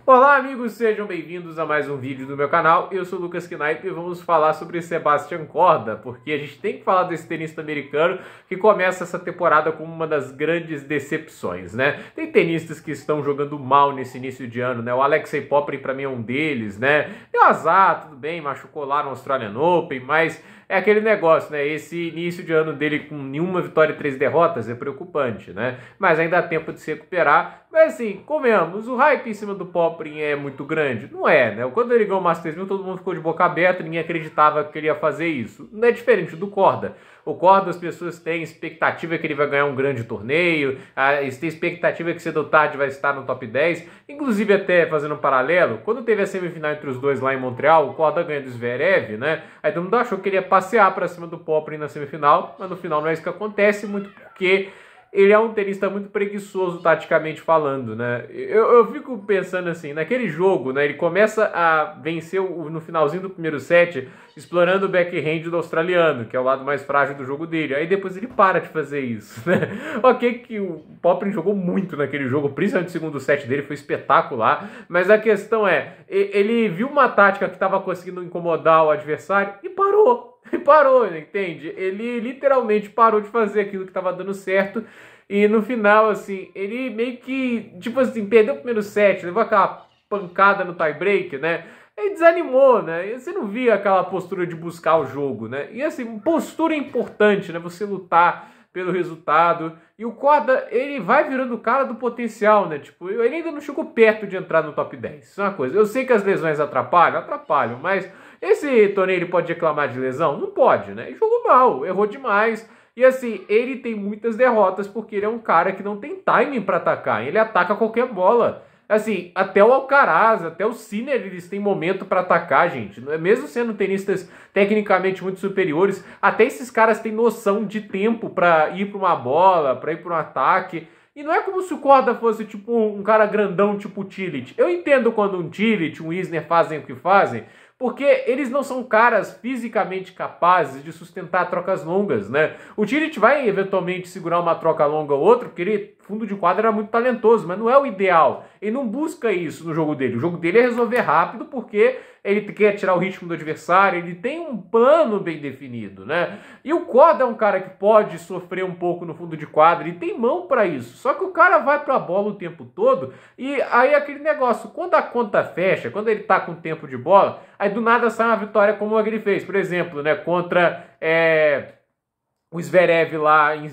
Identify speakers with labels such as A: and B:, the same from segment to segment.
A: Olá amigos, sejam bem-vindos a mais um vídeo do meu canal. Eu sou o Lucas Knight e vamos falar sobre Sebastian Korda, porque a gente tem que falar desse tenista americano que começa essa temporada como uma das grandes decepções, né? Tem tenistas que estão jogando mal nesse início de ano, né? O Alexei Popyrin para mim é um deles, né? E o azar, tudo bem, machucou lá no Australian Open, mas é aquele negócio, né? Esse início de ano dele com nenhuma vitória e 3 derrotas é preocupante, né? Mas ainda há tempo de se recuperar. Mas assim, convenhamos, o hype em cima do Popyrin é muito grande? Não é, né? Quando ele ganhou o Masters 1000, todo mundo ficou de boca aberta, ninguém acreditava que ele ia fazer isso. Não é diferente do Korda. O Korda, as pessoas têm expectativa que ele vai ganhar um grande torneio, eles têm expectativa que cedo ou tarde vai estar no top 10. Inclusive, até fazendo um paralelo, quando teve a semifinal entre os dois lá em Montreal, o Korda ganha do Zverev, né? Aí todo mundo achou que ele ia passear para cima do Popyrin na semifinal, mas no final não é isso que acontece, muito porque ele é um tenista muito preguiçoso, taticamente falando, né? Eu fico pensando assim, naquele jogo, né? Ele começa a vencer no finalzinho do primeiro set, explorando o backhand do australiano, que é o lado mais frágil do jogo dele. Aí depois ele para de fazer isso, né? Ok que o Popyrin jogou muito naquele jogo, principalmente o segundo set dele, foi espetacular. Mas a questão é, ele viu uma tática que estava conseguindo incomodar o adversário e parou. E parou, entende? Ele literalmente parou de fazer aquilo que estava dando certo. E no final, assim, ele meio que, tipo assim, perdeu o primeiro set, levou aquela pancada no tie-break, né? Ele desanimou, né? E você não via aquela postura de buscar o jogo, né? E assim, postura é importante, né? Você lutar pelo resultado. E o Korda, ele vai virando o cara do potencial, né? Tipo, ele ainda não chegou perto de entrar no top 10. Isso é uma coisa. Eu sei que as lesões atrapalham, mas esse torneio ele pode reclamar de lesão? Não pode, né? Ele jogou mal, errou demais. E assim, ele tem muitas derrotas porque ele é um cara que não tem timing para atacar. Ele ataca qualquer bola. Assim, até o Alcaraz, até o Sinner, eles têm momento para atacar, gente. Mesmo sendo tenistas tecnicamente muito superiores, até esses caras têm noção de tempo para ir para uma bola, para ir para um ataque. E não é como se o Korda fosse tipo um cara grandão tipo o Cilic. Eu entendo quando um Cilic, um Isner fazem o que fazem, porque eles não são caras fisicamente capazes de sustentar trocas longas, né? O Cilic vai eventualmente segurar uma troca longa ou outra, porque ele, fundo de quadra, era muito talentoso, mas não é o ideal. Ele não busca isso no jogo dele. O jogo dele é resolver rápido, porque ele quer tirar o ritmo do adversário, ele tem um plano bem definido, né? E o Korda é um cara que pode sofrer um pouco no fundo de quadra, ele tem mão para isso. Só que o cara vai pra bola o tempo todo, e aí aquele negócio, quando a conta fecha, quando ele tá com tempo de bola, aí do nada sai uma vitória como a que ele fez, por exemplo, né, contra o Zverev lá em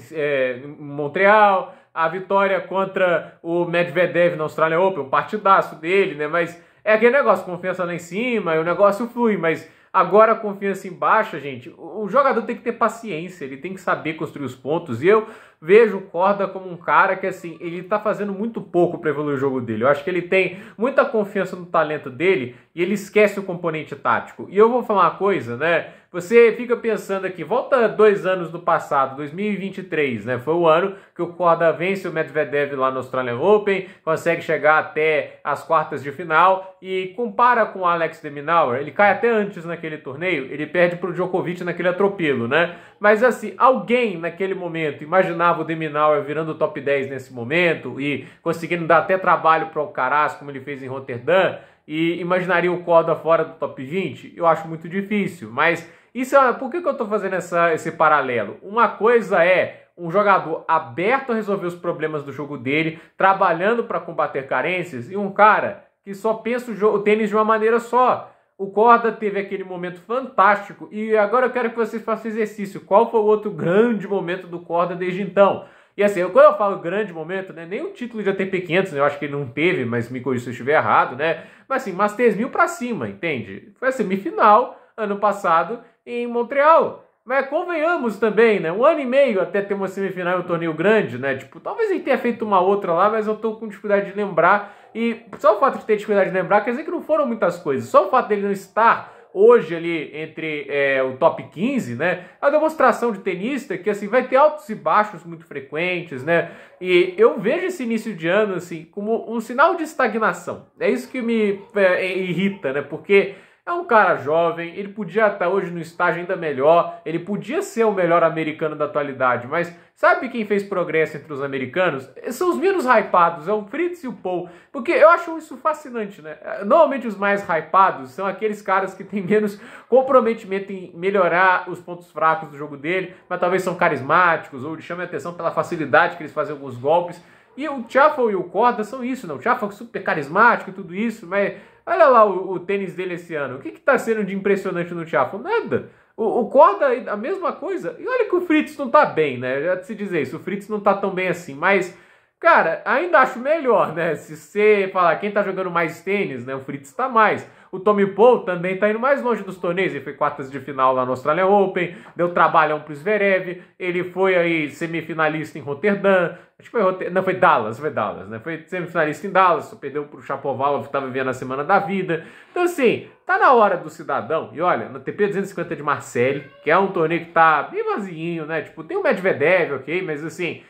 A: Montreal, a vitória contra o Medvedev na Australian Open, um partidaço dele, né, mas é aquele negócio, confiança lá em cima, e o negócio flui, mas agora a confiança em baixa, gente, o jogador tem que ter paciência, ele tem que saber construir os pontos, e eu vejo o Korda como um cara que, assim, ele tá fazendo muito pouco para evoluir o jogo dele. Eu acho que ele tem muita confiança no talento dele e ele esquece o componente tático. E eu vou falar uma coisa, né? Você fica pensando aqui, volta 2 anos no passado, 2023, né? Foi o ano que o Korda vence o Medvedev lá no Australian Open, consegue chegar até as quartas de final e compara com o Alex de Minaur, ele cai até antes naquele torneio, ele perde pro Djokovic naquele atropelo, né? Mas assim, alguém naquele momento imaginava o de Minaur virando o top 10 nesse momento e conseguindo dar até trabalho para o Alcaraz, como ele fez em Roterdã, e imaginaria o Korda fora do top 20? Eu acho muito difícil, mas isso por que eu estou fazendo esse paralelo? Uma coisa é um jogador aberto a resolver os problemas do jogo dele, trabalhando para combater carências, e um cara que só pensa o tênis de uma maneira só. O Korda teve aquele momento fantástico, e agora eu quero que vocês façam exercício. Qual foi o outro grande momento do Korda desde então? E assim, quando eu falo grande momento, né, nem o título de ATP 500, né, eu acho que ele não teve, mas me corrija se eu estiver errado, né? Mas assim, Masters 1000 pra cima, entende? Foi a semifinal, ano passado, em Montreal. Mas convenhamos também, né? 1 ano e meio até ter uma semifinal em um torneio grande, né? Tipo, talvez ele tenha feito uma outra lá, mas eu tô com dificuldade de lembrar. E só o fato de ter dificuldade de lembrar quer dizer que não foram muitas coisas. Só o fato dele não estar hoje ali entre o top 15, né? É uma demonstração de tenista que assim vai ter altos e baixos muito frequentes, né? E eu vejo esse início de ano assim como um sinal de estagnação. É isso que me irrita, né? Porque É um cara jovem, ele podia estar hoje no estágio ainda melhor, ele podia ser o melhor americano da atualidade, mas sabe quem fez progresso entre os americanos? São os menos hypados, é o Fritz e o Paul, porque eu acho isso fascinante, né? Normalmente os mais hypados são aqueles caras que têm menos comprometimento em melhorar os pontos fracos do jogo dele, mas talvez são carismáticos ou chamam a atenção pela facilidade que eles fazem alguns golpes. E o Tiafoe e o Korda são isso, não? O Tiafoe é super carismático e tudo isso, mas olha lá o tênis dele esse ano. O que está sendo de impressionante no Tiafoe? Nada. O Korda, a mesma coisa. E olha que o Fritz não tá bem, né? Já se dizer isso, o Fritz não tá tão bem assim, mas, cara, ainda acho melhor, né? Se você falar quem tá jogando mais tênis, né? O Fritz tá mais. O Tommy Paul também tá indo mais longe dos torneios. Ele foi quartas de final lá no Australian Open, deu trabalhão pro Zverev, ele foi aí semifinalista em Roterdã, acho que foi Roterdã, não, foi Dallas, né? Foi semifinalista em Dallas, só perdeu pro Shapovalov, que tava vivendo a semana da vida. Então assim, tá na hora do cidadão, e olha, no TP 250 de Marseille, que é um torneio que tá bem vazio, né? Tipo, tem o Medvedev, ok, mas assim...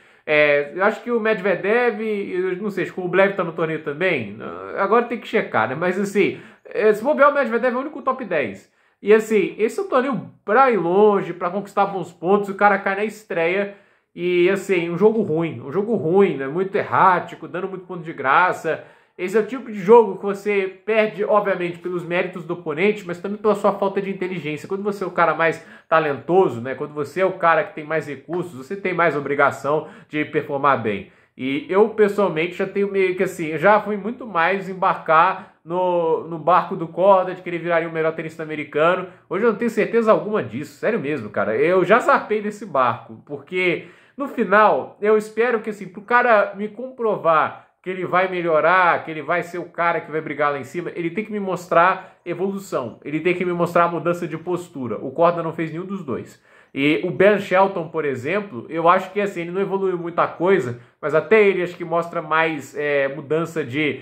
A: eu acho que o Medvedev, eu não sei, acho que o Rublev tá no torneio também, agora tem que checar, né? Mas assim, se bobear o Medvedev é o único top 10. E assim, esse é um torneio pra ir longe, pra conquistar bons pontos, o cara cai na estreia e assim, um jogo ruim, né? Muito errático, dando muito ponto de graça. Esse é o tipo de jogo que você perde, obviamente, pelos méritos do oponente, mas também pela sua falta de inteligência. Quando você é o cara mais talentoso, né? Quando você é o cara que tem mais recursos, você tem mais obrigação de performar bem. E eu, pessoalmente, já tenho meio que assim, já fui muito mais embarcar no barco do Korda, de que ele viraria o melhor tenista americano. Hoje eu não tenho certeza alguma disso, sério mesmo, cara. Eu já zarpei desse barco, porque no final, eu espero que assim, pro cara me comprovar que ele vai melhorar, que ele vai ser o cara que vai brigar lá em cima, ele tem que me mostrar evolução, ele tem que me mostrar mudança de postura. O Korda não fez nenhum dos dois. E o Ben Shelton, por exemplo, eu acho que assim, ele não evoluiu muita coisa, mas até ele acho que mostra mais mudança de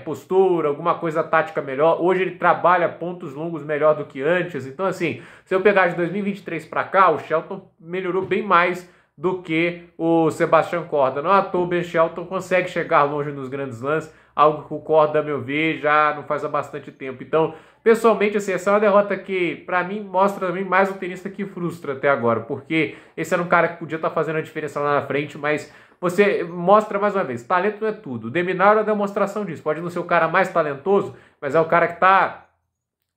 A: postura, alguma coisa tática melhor. Hoje ele trabalha pontos longos melhor do que antes. Então assim, se eu pegar de 2023 para cá, o Shelton melhorou bem mais do que o Sebastian Korda. Não à toa o Ben Shelton consegue chegar longe nos grandes lances, algo que o Korda, a meu ver, já não faz há bastante tempo. Então, pessoalmente, assim, essa é uma derrota que, pra mim, mostra também mais um tenista que frustra até agora, porque esse era um cara que podia estar fazendo a diferença lá na frente, mas você mostra mais uma vez, talento não é tudo. O De Minaur é a demonstração disso. Pode não ser o cara mais talentoso, mas é o cara que tá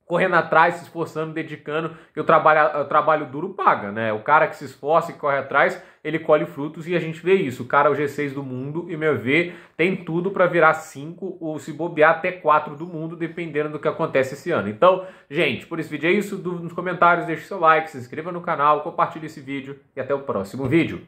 A: correndo atrás, se esforçando, dedicando, e o trabalho duro paga, né? O cara que se esforça e corre atrás, ele colhe frutos e a gente vê isso. O cara é o G6 do mundo e, meu ver, tem tudo para virar 5 ou se bobear até 4 do mundo, dependendo do que acontece esse ano. Então, gente, por esse vídeo é isso. Nos comentários, deixe seu like, se inscreva no canal, compartilhe esse vídeo e até o próximo vídeo.